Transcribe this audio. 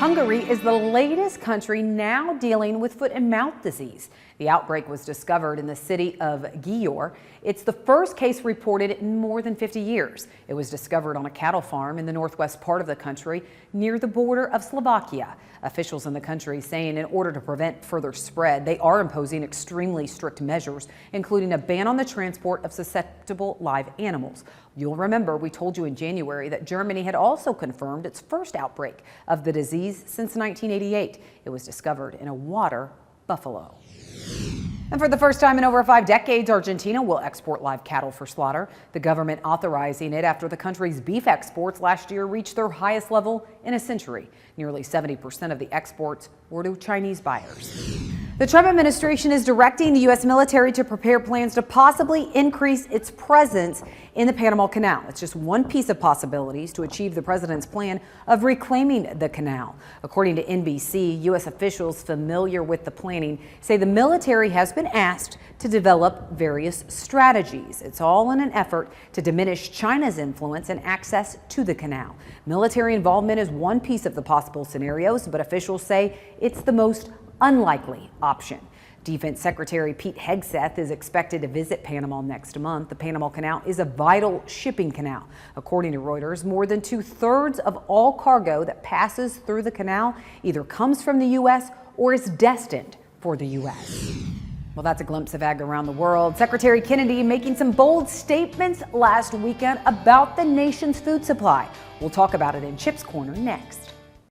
Hungary is the latest country now dealing with foot and mouth disease. The outbreak was discovered in the city of Győr. It's the first case reported in more than 50 years. It was discovered on a cattle farm in the northwest part of the country near the border of Slovakia. Officials in the country saying in order to prevent further spread, they are imposing extremely strict measures, including a ban on the transport of susceptible live animals. You'll remember we told you in January that Germany had also confirmed its first outbreak of the disease since 1988. It was discovered in a water buffalo. And for the first time in over 5 decades, Argentina will export live cattle for slaughter. The government authorizing it after the country's beef exports last year reached their highest level in a century. Nearly 70% of the exports were to Chinese buyers. The Trump administration is directing the U.S. military to prepare plans to possibly increase its presence in the Panama Canal. It's just one piece of possibilities to achieve the president's plan of reclaiming the canal. According to NBC, U.S. officials familiar with the planning say the military has been asked to develop various strategies. It's all in an effort to diminish China's influence and access to the canal. Military involvement is one piece of the possible scenarios, but officials say it's the most unlikely option. Defense Secretary Pete Hegseth is expected to visit Panama next month. The Panama Canal is a vital shipping canal. According to Reuters, more than 2/3 of all cargo that passes through the canal either comes from the U.S. or is destined for the U.S. Well, that's a glimpse of ag around the world. Secretary Kennedy making some bold statements last weekend about the nation's food supply. We'll talk about it in Chip's Corner next.